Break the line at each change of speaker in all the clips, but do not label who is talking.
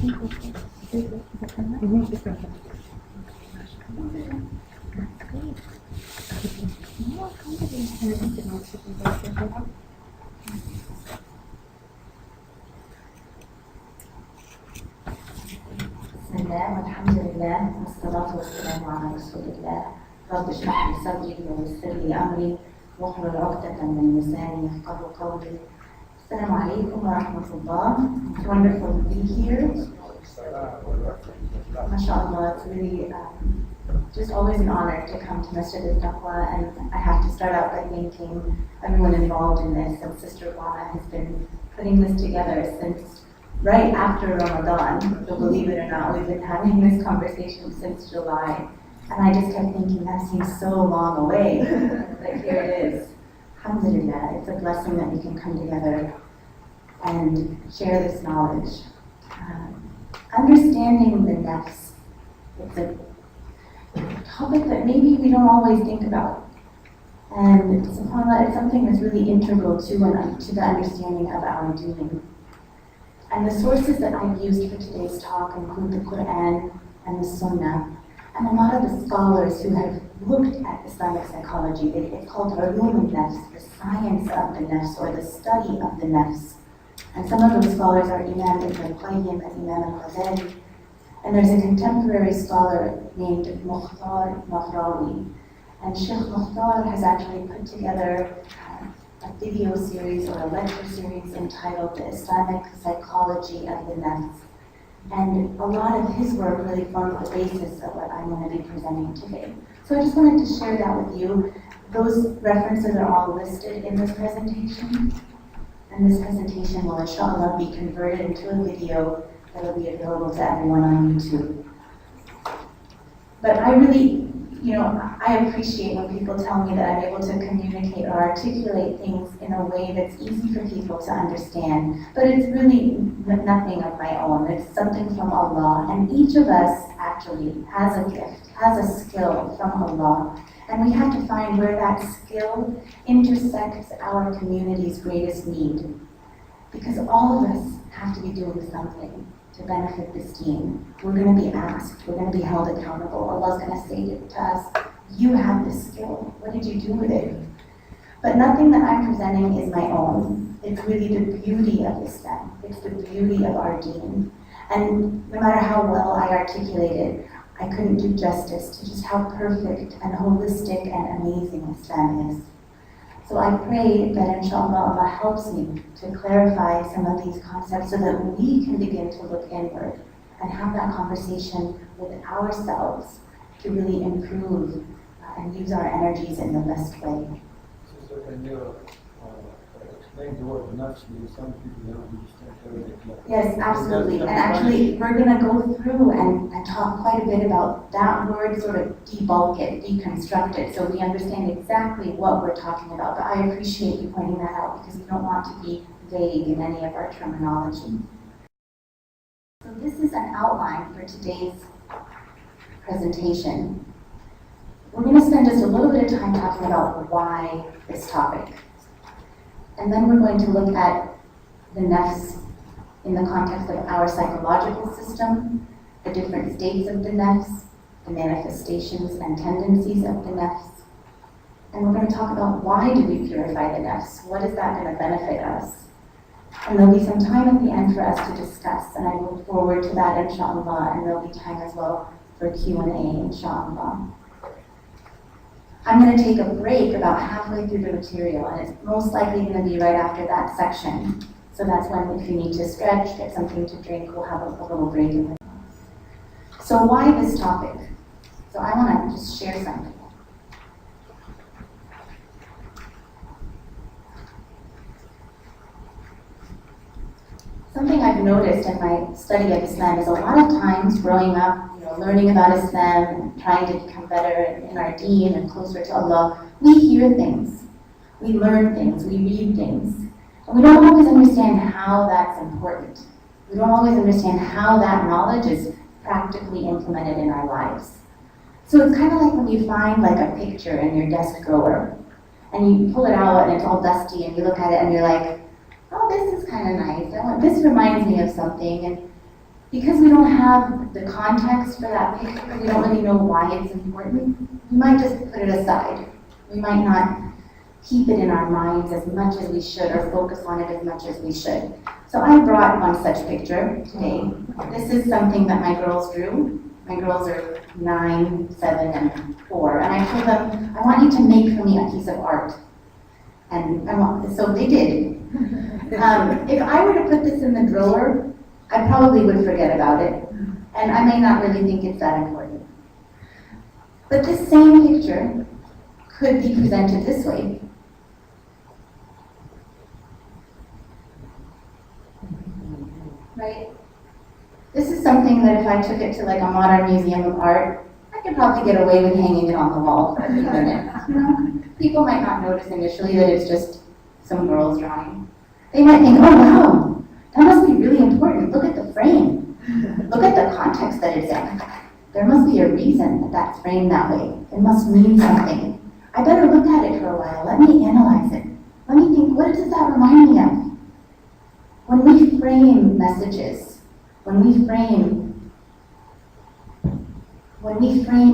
الله والحمد لله والصلاة والسلام على رسول الله. رب اشرح لي صدري ويسر لي أمري واحلل عقدة من لساني يفقهوا قولي. السلام عليكم ورحمة الله. It's wonderful to be here. MashaAllah, it's really just always an honor to come to Masjid-ul-Taqwa, and I have to start out by thanking everyone involved in this. And Sister Wana has been putting this together since right after Ramadan. So believe it or not, we've been having this conversation since July. And I just kept thinking, that seems so long away. But here it is. Alhamdulillah, it's a blessing that we can come together and share this knowledge. Understanding the Nafs, it's a topic that maybe we don't always think about. And subhanAllah, it's something that's really integral to the understanding of our deen. And the sources that I've used for today's talk include the Quran and the Sunnah, and a lot of the scholars who have looked at Islamic psychology. It's called ulum al-nafs, the science of the nafs, or the study of the nafs. And some of those scholars are Imam and Imam al-Ghazali. And there's a contemporary scholar named Mokhtar Maghraoui. And Shiekh Mokhtar has actually put together a video series or a lecture series entitled The Islamic Psychology of the Nafs. And a lot of his work really formed the basis of what I'm going to be presenting today. So I just wanted to share that with you. Those references are all listed in this presentation. And this presentation will, inshallah, be converted into a video that will be available to everyone on YouTube. But I really, I appreciate when people tell me that I'm able to communicate or articulate things in a way that's easy for people to understand. But it's really nothing of my own. It's something from Allah. And each of us actually has a gift, has a skill from Allah. And we have to find where that skill intersects our community's greatest need. Because all of us have to be doing something to benefit this deen. We're going to be asked, we're going to be held accountable. Allah's going to say to us, you have this skill, what did you do with it? But nothing that I'm presenting is my own. It's really the beauty of Islam. It's the beauty of our deen. And no matter how well I articulate it, I couldn't do justice to just how perfect and holistic and amazing Islam is. So I pray that inshallah Allah helps me to clarify some of these concepts so that we can begin to look inward and have that conversation with ourselves to really improve and use our energies in the best way.
Sister, can you explain the word nafs? Some people don't understand everything.
Yes, absolutely. And actually, we're going to go through and talk quite a bit about that word, sort of debulk it, deconstruct it, so we understand exactly what we're talking about. But I appreciate you pointing that out because we don't want to be vague in any of our terminology. So this is an outline for today's presentation. We're going to spend just a little bit of time talking about why this topic. And then we're going to look at the nafs in the context of our psychological system, the different states of the nafs, the manifestations and tendencies of the nafs. And we're going to talk about why do we purify the nafs? What is that going to benefit us? And there'll be some time at the end for us to discuss, and I look forward to that, inshallah, and there'll be time as well for Q&A, inshallah. I'm going to take a break about halfway through the material, and it's most likely going to be right after that section. So that's when, if you need to stretch, get something to drink, we'll have a little break in the So why this topic? So I want to just share something. Something I've noticed in my study of Islam is a lot of times growing up, learning about Islam and trying to become better in our deen and closer to Allah, we hear things, we learn things, we read things, and we don't always understand how that's important. We don't always understand how that knowledge is practically implemented in our lives. So it's kind of like when you find like a picture in your desk drawer, and you pull it out and it's all dusty, and you look at it and you're like, oh, this is kind of nice. This reminds me of something. because we don't have the context for that picture, we don't really know why it's important, we might just put it aside. We might not keep it in our minds as much as we should or focus on it as much as we should. So I brought one such picture today. This is something that my girls drew. My girls are 9, 7, and 4. And I told them, I want you to make for me a piece of art. And so they did. If I were to put this in the drawer, I probably would forget about it. And I may not really think it's that important. But this same picture could be presented this way. Right? This is something that if I took it to like a modern museum of art, I could probably get away with hanging it on the wall for a few minutes. You know? People might not notice initially that it's just some girl's drawing. They might think, oh wow, that must be really important. Look at the frame. Look at the context that it's in. There must be a reason that that's framed that way. It must mean something. I better look at it for a while. Let me analyze it. Let me think, what does that remind me of? When we frame messages, when we frame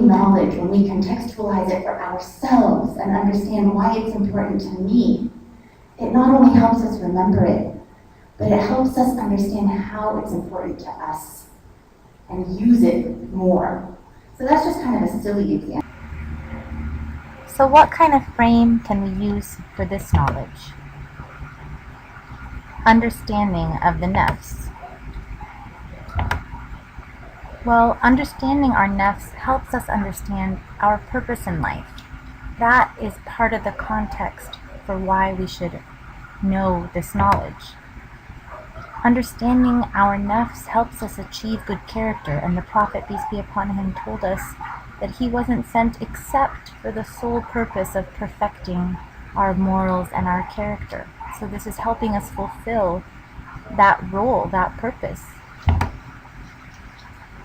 knowledge, when we contextualize it for ourselves and understand why it's important to me, it not only helps us remember it, but it helps us understand how it's important to us and use it more. So that's just kind of a silly example.
So what kind of frame can we use for this knowledge? Understanding of the Nafs. Well, understanding our Nafs helps us understand our purpose in life. That is part of the context for why we should know this knowledge. Understanding our Nafs helps us achieve good character, and the Prophet, peace be upon him, told us that he wasn't sent except for the sole purpose of perfecting our morals and our character. So this is helping us fulfill that role, that purpose.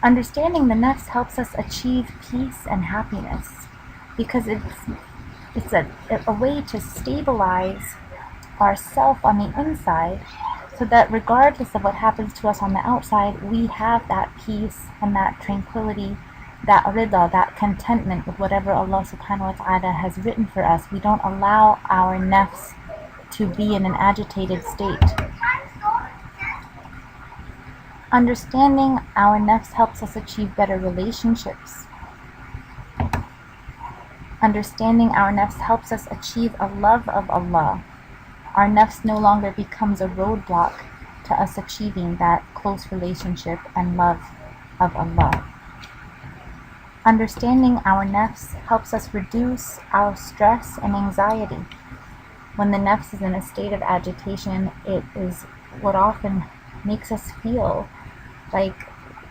Understanding the Nafs helps us achieve peace and happiness because it's a way to stabilize ourself on the inside so that regardless of what happens to us on the outside, we have that peace and that tranquility, that rida, that contentment with whatever Allah subhanahu wa ta'ala has written for us. We don't allow our nafs to be in an agitated state. Understanding our nafs helps us achieve better relationships. Understanding our nafs helps us achieve a love of Allah. Our nafs no longer becomes a roadblock to us achieving that close relationship and love of Allah. Understanding our nafs helps us reduce our stress and anxiety. When the nafs is in a state of agitation, it is what often makes us feel like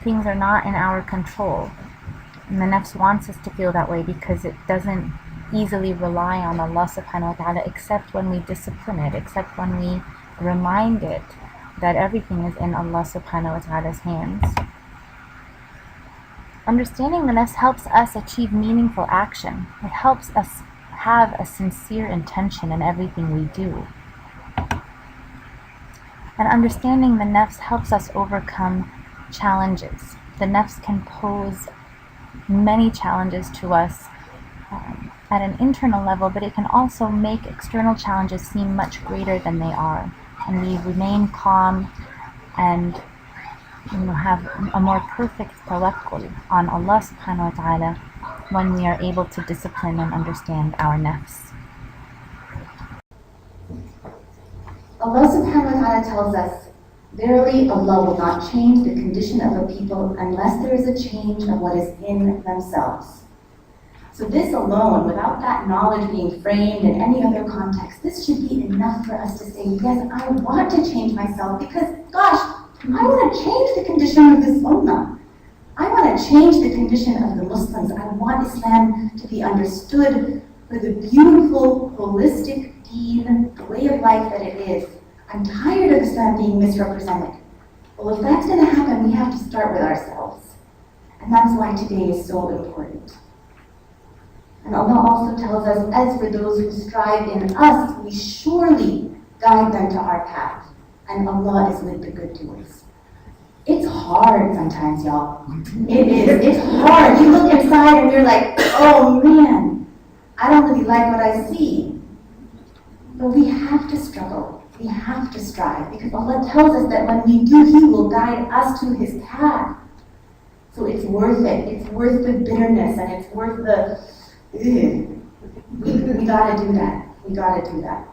things are not in our control. And the nafs wants us to feel that way because it doesn't easily rely on Allah subhanahu wa ta'ala except when we discipline it, except when we remind it that everything is in Allah subhanahu wa ta'ala's hands. Understanding the nafs helps us achieve meaningful action. It helps us have a sincere intention in everything we do. And understanding the nafs helps us overcome challenges. The nafs can pose many challenges to us at an internal level, but it can also make external challenges seem much greater than they are. And we remain calm and have a more perfect tawakkul on Allah subhanahu wa ta'ala when we are able to discipline and understand our nafs.
Allah subhanahu wa ta'ala tells us, verily Allah will not change the condition of a people unless there is a change of what is in themselves. So this alone, without that knowledge being framed in any other context, this should be enough for us to say, yes, I want to change myself because, gosh, I want to change the condition of this ummah. I want to change the condition of the Muslims. I want Islam to be understood for the beautiful, holistic deen, the way of life that it is. I'm tired of Islam being misrepresented. Well, if that's going to happen, we have to start with ourselves. And that's why today is so important. And Allah also tells us, as for those who strive in us, we surely guide them to our path. And Allah is with the good doers. It's hard sometimes, y'all. It is. It's hard. You look inside and you're like, oh man, I don't really like what I see. But we have to struggle. We have to strive, because Allah tells us that when we do, He will guide us to His path. So it's worth it. It's worth the bitterness, and it's worth the, we gotta do that. We gotta do that.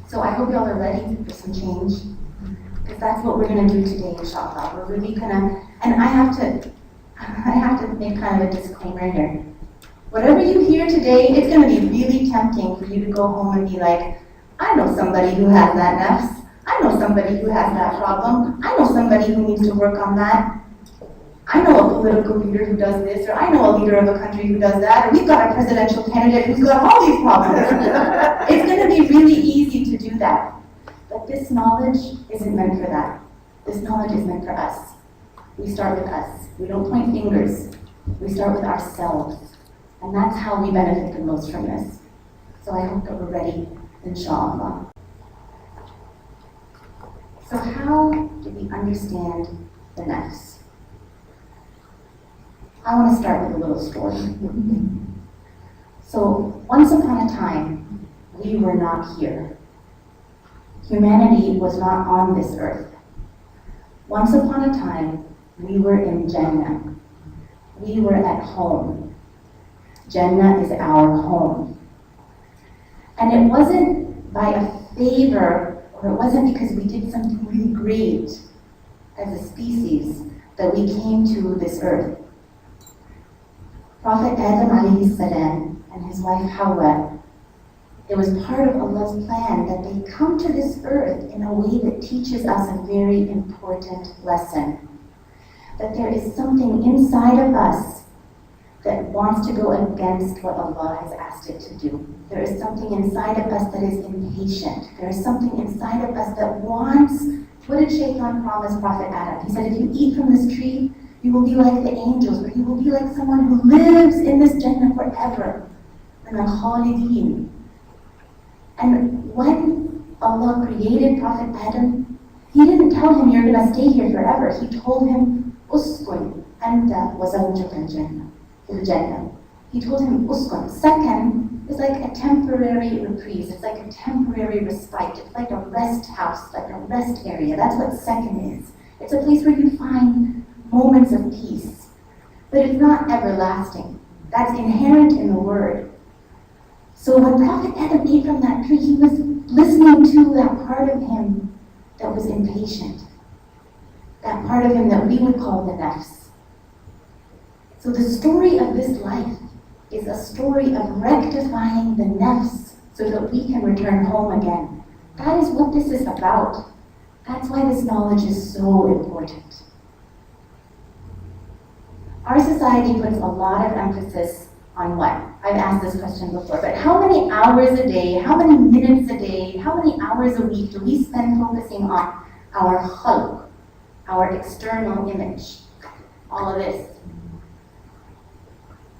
So I hope y'all are ready for some change, because that's what we're gonna do today, inshallah. We're really gonna, and I have to make kind of a disclaimer here. Whatever you hear today, it's gonna be really tempting for you to go home and be like, I know somebody who has that nafs. I know somebody who has that problem. I know somebody who needs to work on that. I know a political leader who does this, or I know a leader of a country who does that, or we've got a presidential candidate who's got all these problems. It's going to be really easy to do that. But this knowledge isn't meant for that. This knowledge is meant for us. We start with us. We don't point fingers. We start with ourselves. And that's how we benefit the most from this. So I hope that we're ready, inshallah. So how do we understand the nafs? I want to start with a little story. So, once upon a time, we were not here. Humanity was not on this earth. Once upon a time, we were in Jannah. We were at home. Jannah is our home. And it wasn't by a favor, or it wasn't because we did something really great as a species that we came to this earth. Prophet Adam alayhi salam and his wife Hawa, it was part of Allah's plan that they come to this earth in a way that teaches us a very important lesson. That there is something inside of us that wants to go against what Allah has asked it to do. There is something inside of us that is impatient. There is something inside of us that wants, what did Shaitan promise Prophet Adam? He said, if you eat from this tree, you will be like the angels, or you will be like someone who lives in this Jannah forever. And al-Khalideen. And when Allah created Prophet Adam, He didn't tell him you're going to stay here forever. He told him, Uskun anta wa zawjuka al-Jannah. Jannah. He told him, Uskun. Second is like a temporary reprise. It's like a temporary respite. It's like a rest house, like a rest area. That's what second is. It's a place where you find moments of peace. But it's not everlasting. That's inherent in the word. So when Prophet Adam ate from that tree, he was listening to that part of him that was impatient. That part of him that we would call the nafs. So the story of this life is a story of rectifying the nafs so that we can return home again. That is what this is about. That's why this knowledge is so important. Our society puts a lot of emphasis on what? I've asked this question before, but how many hours a day, how many minutes a day, how many hours a week do we spend focusing on our khalq, our external image, all of this?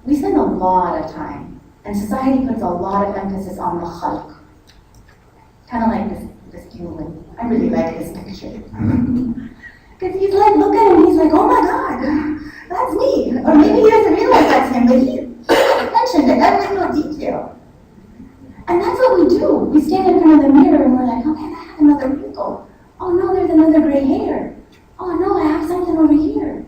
We spend a lot of time, and society puts a lot of emphasis on the khalq. Kind of like this human. I really like this picture. Because he's like, look at him, he's like, oh my God, that's me. Or maybe he doesn't realize that's him, but he pays attention to every little detail. And that's what we do. We stand in front of the mirror and we're like, okay, I have another wrinkle. Oh no, there's another gray hair. Oh no, I have something over here.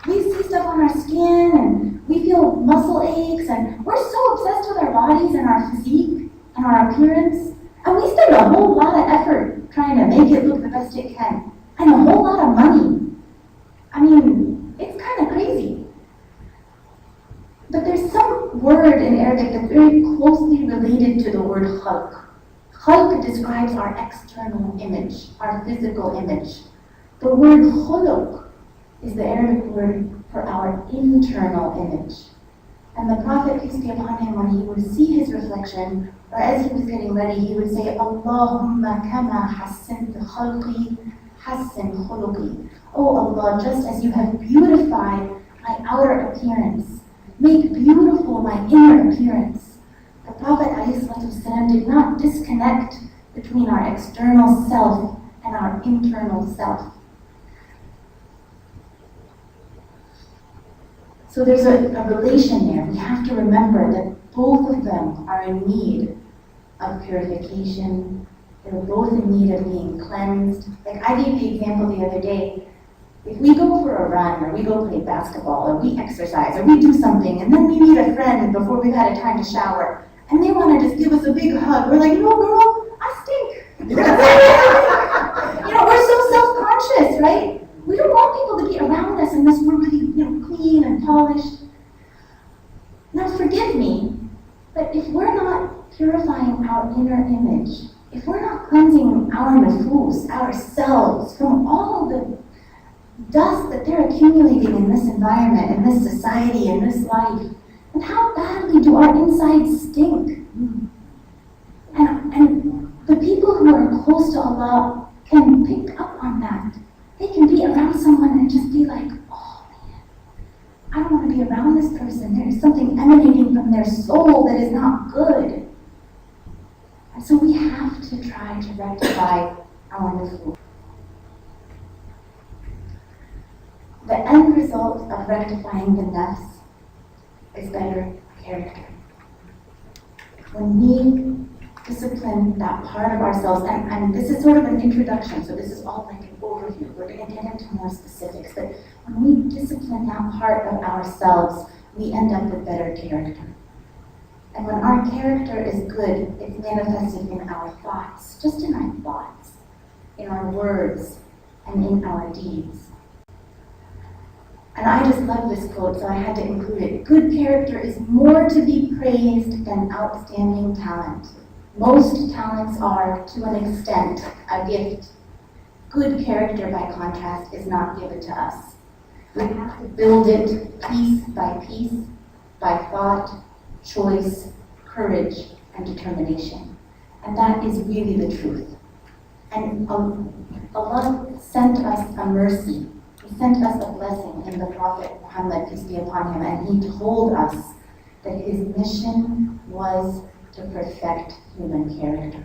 We see stuff on our skin and we feel muscle aches, and we're so obsessed with our bodies and our physique and our appearance. And we spend a whole lot of effort trying to make it look the best it can. And a whole lot of money. I mean, it's kind of crazy. But there's some word in Arabic that's very closely related to the word khalq. Khalq describes our external image, our physical image. The word khuluq is the Arabic word for our internal image. And the Prophet, peace be upon him, when he would see his reflection, or as he was getting ready, he would say, Allahumma kama hassinta khalqi, hassin khuluqi. Oh Allah, just as you have beautified my outer appearance, make beautiful my inner appearance. The Prophet ﷺ did not disconnect between our external self and our internal self. So there's a relation there. We have to remember that both of them are in need of purification. They're both in need of being cleansed. Like I gave the example the other day, if we go for a run, or we go play basketball, or we exercise, or we do something, and then we meet a friend before we've had a time to shower, and they want to just give us a big hug, we're like, no girl, I stink. We're so self-conscious, right? We don't want people to be around us unless we're really, clean and polished. Now forgive me, but if we're not purifying our inner image, if we're not cleansing our nafus, ourselves, from all the dust that they're accumulating in this environment, in this society, in this life, then how badly do our insides stink? And the people who are close to Allah can pick up on that. They can be around someone and just be like, oh man, I don't want to be around this person. There is something emanating from their soul that is not good. And so we have to try to rectify our nufus. The end result of rectifying the nafs is better character. When we discipline that part of ourselves, and this is sort of an introduction, so this is all like an overview. We're going to get into more specifics, but when we discipline that part of ourselves, we end up with better character. And when our character is good, it's manifested in our thoughts, just in our thoughts, in our words, and in our deeds. And I just love this quote, so I had to include it. Good character is more to be praised than outstanding talent. Most talents are, to an extent, a gift. Good character, by contrast, is not given to us. We have to build it piece by piece, by thought, choice, courage, and determination. And that is really the truth. And Allah sent us a mercy. He sent us a blessing in the Prophet Muhammad, peace be upon him, and he told us that his mission was to perfect human character.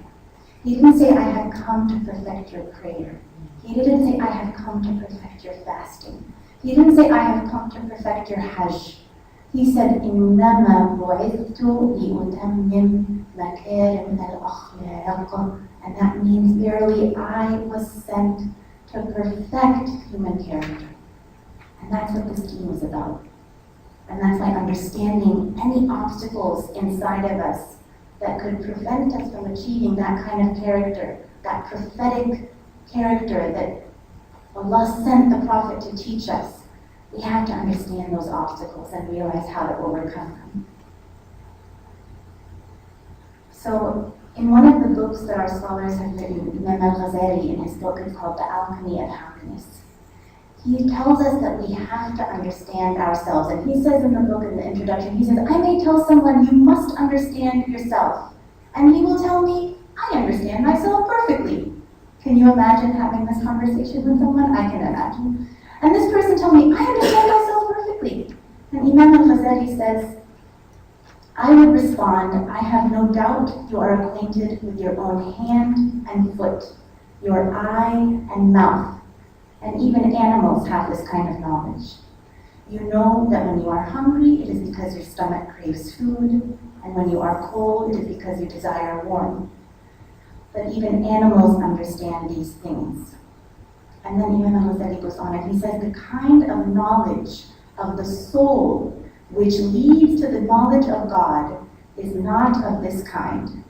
He didn't say, I have come to perfect your prayer. He didn't say, I have come to perfect your fasting. He didn't say, I have come to perfect your hajj. He said, إِنَّمَا بُعِثْتُ لِأُتَمِّمَ مَكَارِمَ الْأَخْلَاقِ, and that means verily I was sent to perfect human character. And that's what this deen was about. And that's why understanding any obstacles inside of us that could prevent us from achieving that kind of character, that prophetic character that Allah sent the Prophet to teach us, we have to understand those obstacles and realize how to overcome them. So, in one of the books that our scholars have written, Imam al-Ghazali, in his book, it's called The Alchemy of Happiness. He tells us that we have to understand ourselves. And he says in the book, in the introduction, he says, I may tell someone, you must understand yourself. And he will tell me, I understand myself perfectly. Can you imagine having this conversation with someone? I can imagine. And this person tell me, I understand myself perfectly. And Imam al-Ghazali says, I would respond, I have no doubt you are acquainted with your own hand and foot, your eye and mouth, and even animals have this kind of knowledge. You know that when you are hungry, it is because your stomach craves food, and when you are cold, it is because you desire warmth. But even animals understand these things. And then Imam al-Ghazali goes on and he says, the kind of knowledge of the soul which leads to the knowledge of God is not of this kind.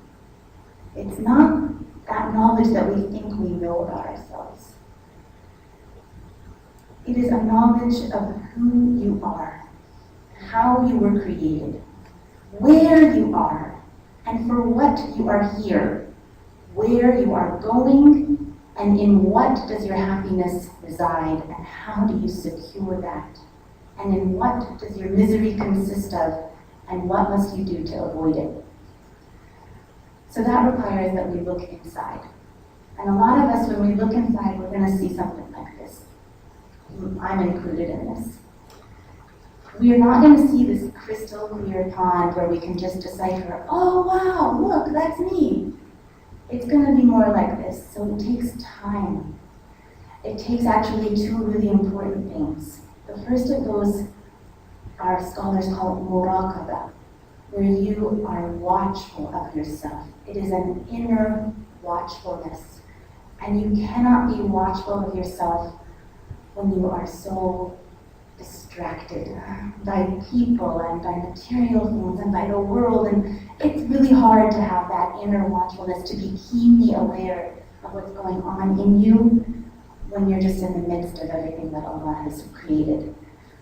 It's not that knowledge that we think we know about ourselves. It is a knowledge of who you are, how you were created, where you are, and for what you are here, where you are going, and in what does your happiness reside, and how do you secure that? And in what does your misery consist of, and what must you do to avoid it? So that requires that we look inside. And a lot of us, when we look inside, we're going to see something like this. I'm included in this. We are not going to see this crystal clear pond where we can just decipher, oh wow, look, that's me. It's going to be more like this, so it takes time. It takes actually two really important things. The first of those our scholars call it muraqabah, where you are watchful of yourself. It is an inner watchfulness. And you cannot be watchful of yourself when you are so distracted by people and by material things and by the world. And it's really hard to have that inner watchfulness, to be keenly aware of what's going on in you when you're just in the midst of everything that Allah has created.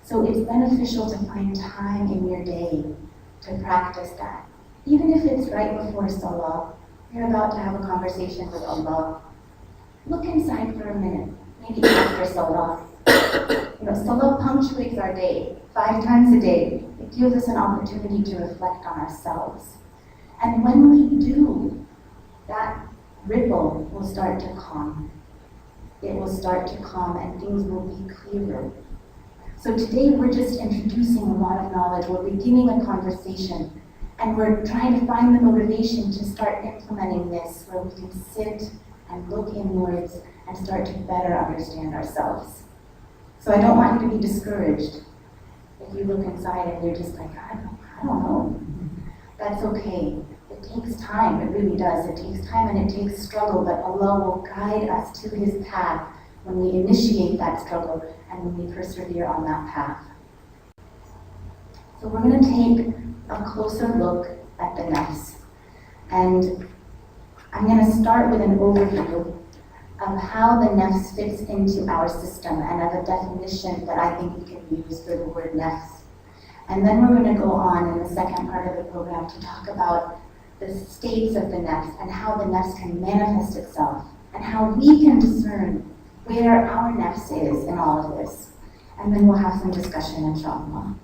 So it's beneficial to find time in your day to practice that. Even if it's right before Salah, you're about to have a conversation with Allah, look inside for a minute, maybe after Salah. Salah punctuates our day 5 times a day. It gives us an opportunity to reflect on ourselves. And when we do, that ripple will start to calm. It will start to calm and things will be clearer. So today we're just introducing a lot of knowledge. We're beginning a conversation and we're trying to find the motivation to start implementing this, where we can sit and look inwards and start to better understand ourselves. So I don't want you to be discouraged if you look inside and you're just like, I don't know. That's okay. It takes time, it really does. It takes time and it takes struggle, but Allah will guide us to His path when we initiate that struggle and when we persevere on that path. So we're going to take a closer look at the Nafs. And I'm going to start with an overview of how the Nafs fits into our system and of a definition that I think we can use for the word Nafs. And then we're going to go on in the second part of the program to talk about the states of the Nafs and how the Nafs can manifest itself and how we can discern where our Nafs is in all of this. And then we'll have some discussion, inshallah.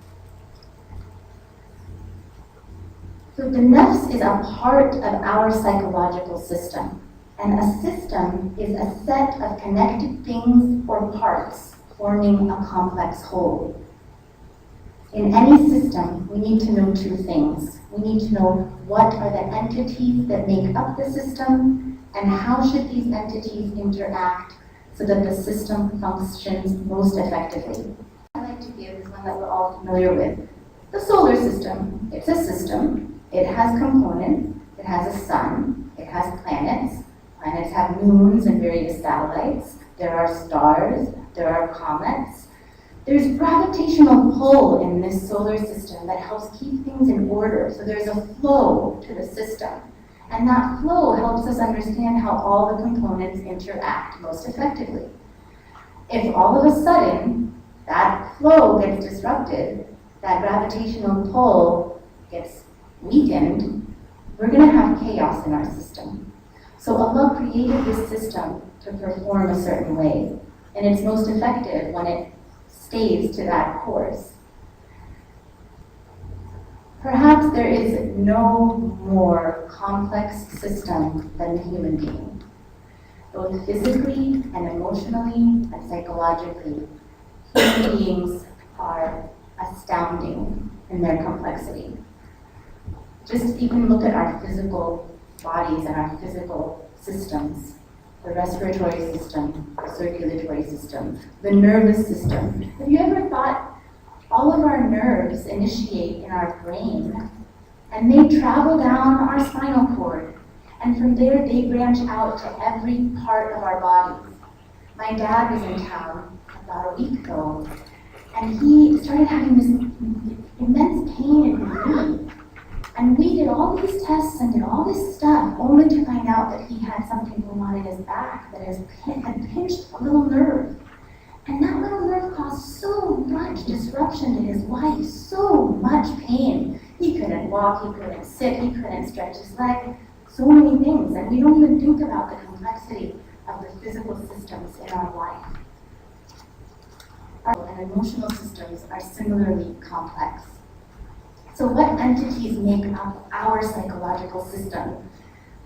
So the Nafs is a part of our psychological system. And a system is a set of connected things or parts forming a complex whole. In any system, we need to know 2 things. We need to know what are the entities that make up the system, and how should these entities interact so that the system functions most effectively. I like to give is one that we're all familiar with. The solar system. It's a system. It has components. It has a sun. It has planets. Planets have moons and various satellites. There are stars. There are comets. There's gravitational pull in this solar system that helps keep things in order. So there's a flow to the system. And that flow helps us understand how all the components interact most effectively. If all of a sudden that flow gets disrupted, that gravitational pull gets weakened, we're going to have chaos in our system. So Allah created this system to perform a certain way, and it's most effective when it stays to that course. Perhaps there is no more complex system than the human being. Both physically and emotionally and psychologically, human beings are astounding in their complexity. Just even look at our physical bodies and our physical systems. The respiratory system, the circulatory system, the nervous system. Have you ever thought all of our nerves initiate in our brain and they travel down our spinal cord, and from there they branch out to every part of our bodies? My dad was in town about a week ago and he started having this immense pain in his knee. And we did all these tests and did all this stuff only to find out that he had something going on in his back that had pinched a little nerve. And that little nerve caused so much disruption to his life, so much pain. He couldn't walk, he couldn't sit, he couldn't stretch his leg, so many things. And we don't even think about the complexity of the physical systems in our life. Our and emotional systems are similarly complex. So what entities make up our psychological system?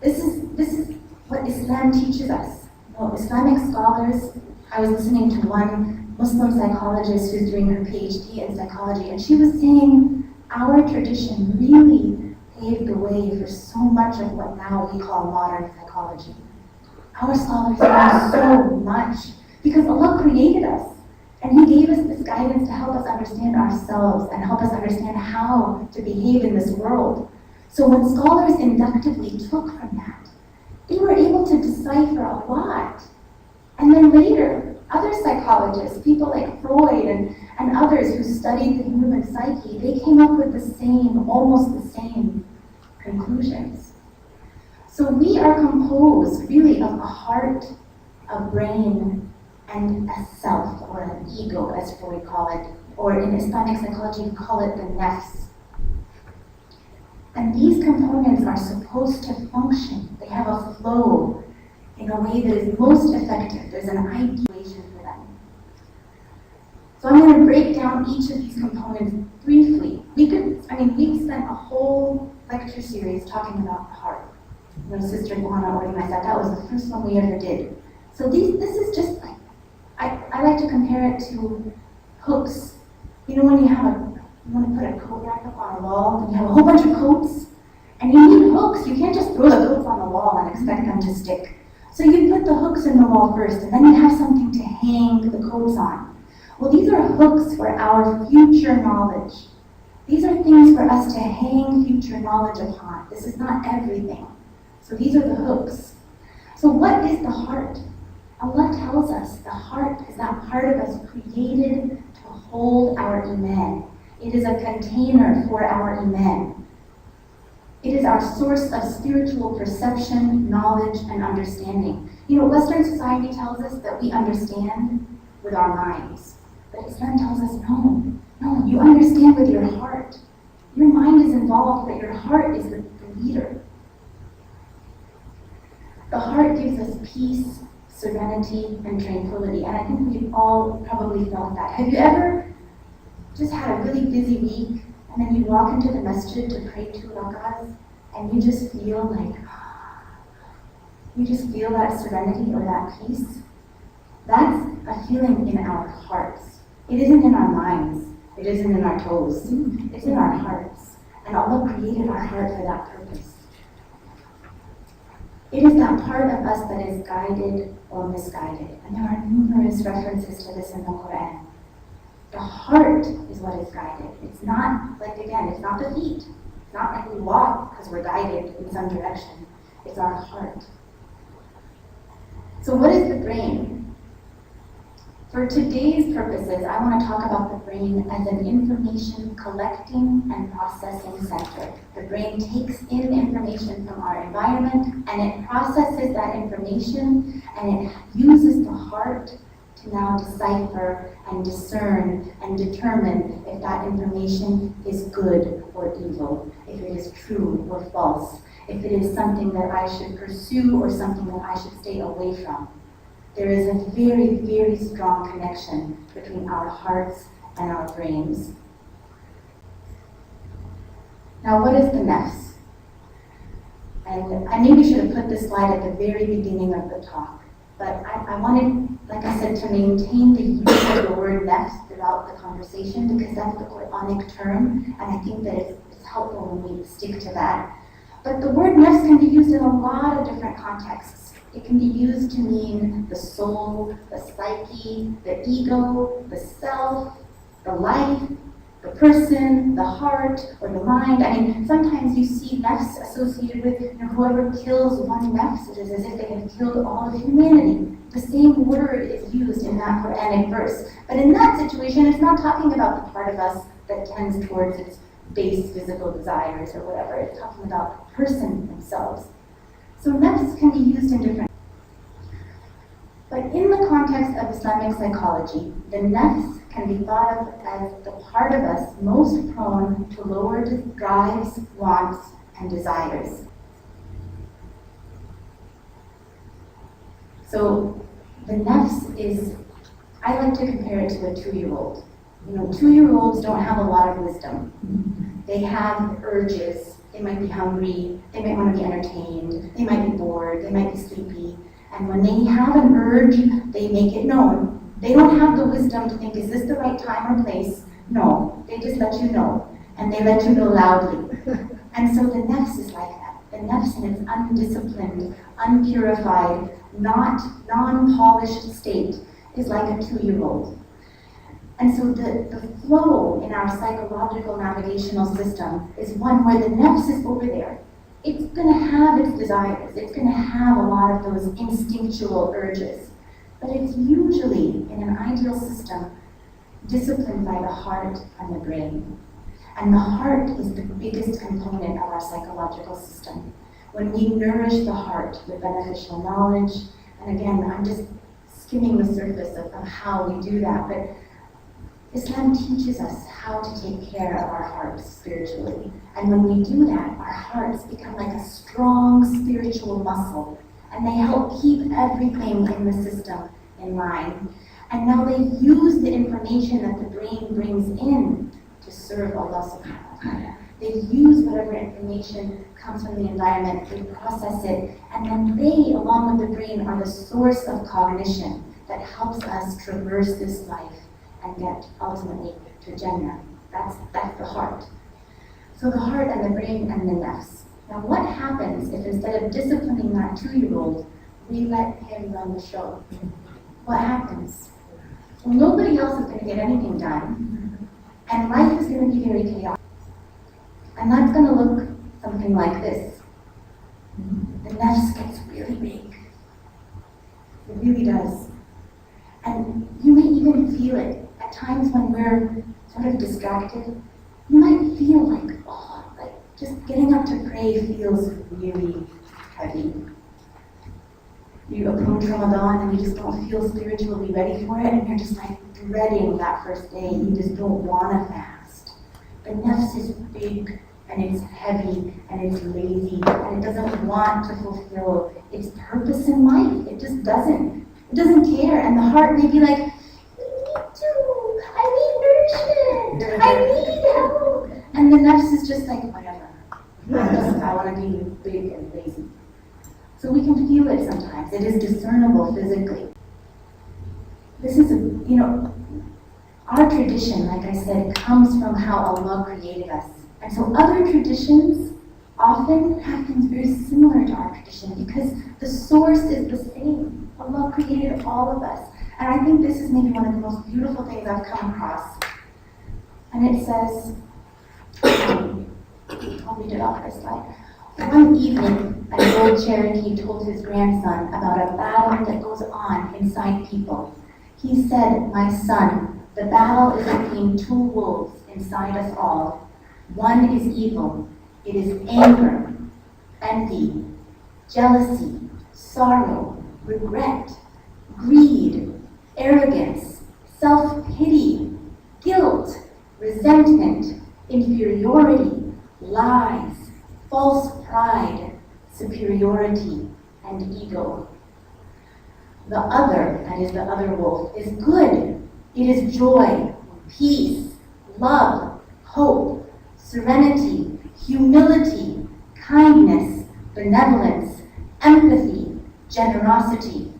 This is what Islam teaches us. Islamic scholars, I was listening to one Muslim psychologist who's doing her PhD in psychology, and she was saying our tradition really paved the way for so much of what now we call modern psychology. Our scholars know so much because Allah created us. And he gave us this guidance to help us understand ourselves and help us understand how to behave in this world. So when scholars inductively took from that, they were able to decipher a lot. And then later, other psychologists, people like Freud and others who studied the human psyche, they came up with the same, almost the same conclusions. So we are composed really of a heart, a brain, and a self, or an ego, as Freud call it, or in Islamic psychology, we call it the Nafs. And these components are supposed to function. They have a flow in a way that is most effective. There's an ideation for them. So I'm going to break down each of these components briefly. We've spent a whole lecture series talking about the heart. Sister Luana organized that. That was the first one we ever did. So this is just like, I like to compare it to hooks. When you want to put a coat rack up on a wall, and you have a whole bunch of coats, and you need hooks. You can't just throw the coats on the wall and expect them to stick. So you put the hooks in the wall first, and then you have something to hang the coats on. Well, these are hooks for our future knowledge. These are things for us to hang future knowledge upon. This is not everything. So these are the hooks. So what is the heart? Allah tells us the heart is that part of us created to hold our iman. It is a container for our iman. It is our source of spiritual perception, knowledge, and understanding. Western society tells us that we understand with our minds. But Islam tells us, no, you understand with your heart. Your mind is involved, but your heart is the leader. The heart gives us peace, serenity, and tranquility. And I think we've all probably felt that. Have you ever just had a really busy week, and then you walk into the masjid to pray 2 rak'ahs, and you just feel that serenity or that peace? That's a feeling in our hearts. It isn't in our minds. It isn't in our toes. It's in our hearts. And Allah created our heart for that purpose. It is that part of us that is guided or misguided. And there are numerous references to this in the Quran. The heart is what is guided. It's not, it's not the feet. It's not like we walk because we're guided in some direction. It's our heart. So what is the brain? For today's purposes, I want to talk about the brain as an information collecting and processing center. The brain takes in information from our environment and it processes that information and it uses the heart to now decipher and discern and determine if that information is good or evil, if it is true or false, if it is something that I should pursue or something that I should stay away from. There is a very, very strong connection between our hearts and our brains. Now, what is the nafs? And I maybe should have put this slide at the very beginning of the talk, but I wanted, like I said, to maintain the use of the word nafs throughout the conversation because that's the Quranic term, and I think that it's helpful when we stick to that. But the word nafs can be used in a lot of different contexts. It can be used to mean the soul, the psyche, the ego, the self, the life, the person, the heart, or the mind. Sometimes you see nafs associated with whoever kills one nafs, it is as if they have killed all of humanity. The same word is used in that Quranic verse. But in that situation, it's not talking about the part of us that tends towards its base physical desires or whatever. It's talking about the person themselves. So nafs can be used in different. But in the context of Islamic psychology, the nafs can be thought of as the part of us most prone to lower drives, wants, and desires. So the nafs is, I like to compare it to a 2-year-old. 2-year-olds don't have a lot of wisdom. They have urges. They might be hungry. They might want to be entertained. They might be bored. They might be sleepy. And when they have an urge, they make it known. They don't have the wisdom to think, is this the right time or place? No, they just let you know. And they let you know loudly. And so the nafs is like that. The nafs in its undisciplined, unpurified, not non-polished state is like a 2-year-old. And so the flow in our psychological navigational system is one where the nafs is over there. It's going to have its desires. It's going to have a lot of those instinctual urges. But it's usually, in an ideal system, disciplined by the heart and the brain. And the heart is the biggest component of our psychological system. When we nourish the heart with beneficial knowledge, and again, I'm just skimming the surface of how we do that, but Islam teaches us how to take care of our hearts spiritually. And when we do that, our hearts become like a strong spiritual muscle, and they help keep everything in the system in line. And now they use the information that the brain brings in to serve Allah subhanahu wa ta'ala. They use whatever information comes from the environment, they process it, and then they, along with the brain, are the source of cognition that helps us traverse this life and get ultimately to Jannah. That's the heart. So the heart and the brain and the nafs. Now what happens if instead of disciplining that 2-year-old, we let him run the show? What happens? Well, nobody else is going to get anything done, and life is going to be very chaotic. And that's going to look something like this. The nafs gets really big. It really does. And you may even feel it. At times when we're sort of distracted, you might feel like, just getting up to pray feels really heavy. You approach Ramadan and you just don't feel spiritually ready for it, and you're just like dreading that first day. You just don't want to fast. The nafs is big, and it's heavy, and it's lazy, and it doesn't want to fulfill its purpose in life. It just doesn't. It doesn't care, and the heart may be like, me too, I need nourishment, I need help. And the nafs is just like, whatever. I want to be big and lazy. So we can feel it sometimes. It is discernible physically. This is, our tradition, like I said, comes from how Allah created us. And so other traditions often have things very similar to our tradition because the source is the same. Allah created all of us. And I think this is maybe one of the most beautiful things I've come across. And it says, I'll read it off this slide. One evening, an old Cherokee told his grandson about a battle that goes on inside people. He said, "My son, the battle is between 2 wolves inside us all. One is evil. It is anger, envy, jealousy, sorrow, regret, greed, arrogance, self-pity, guilt, resentment, inferiority, lies, false pride, superiority, and ego. The other, that is the other wolf, is good. It is joy, peace, love, hope, serenity, humility, kindness, benevolence, empathy, generosity,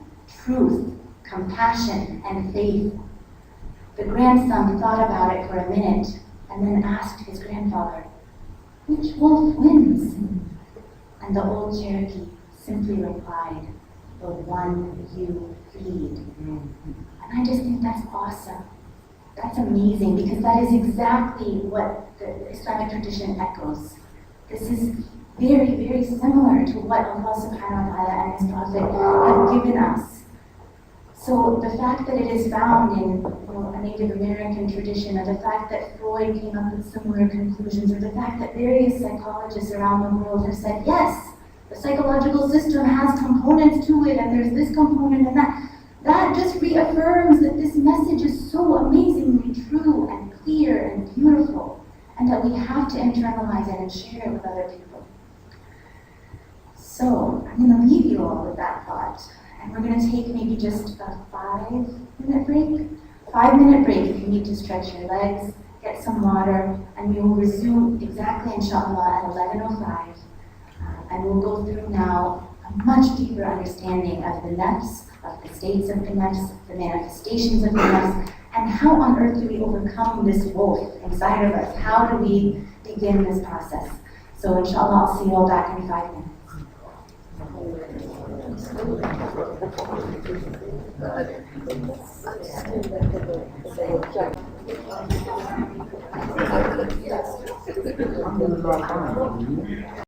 truth, compassion, and faith." The grandson thought about it for a minute and then asked his grandfather, "Which wolf wins?" And the old Cherokee simply replied, "The one you feed." And I just think that's awesome. That's amazing because that is exactly what the Islamic tradition echoes. This is very, very similar to what Allah subhanahu wa ta'ala and His Prophet have given us. So the fact that it is found in a Native American tradition, or the fact that Freud came up with similar conclusions, or the fact that various psychologists around the world have said, yes, the psychological system has components to it, and there's this component and that just reaffirms that this message is so amazingly true and clear and beautiful, and that we have to internalize it and share it with other people. So I'm going to leave you all with that thought. And we're going to take maybe just a 5-minute break. 5-minute break if you need to stretch your legs, get some water, and we will resume exactly, inshallah, at 11:05. And we'll go through now a much deeper understanding of the nafs, of the states of the nafs, the manifestations of the nafs, and how on earth do we overcome this wolf inside of us? How do we begin this process? So inshallah, I'll see you all back in 5 minutes. Thank you.
Alhamdulillah, fine.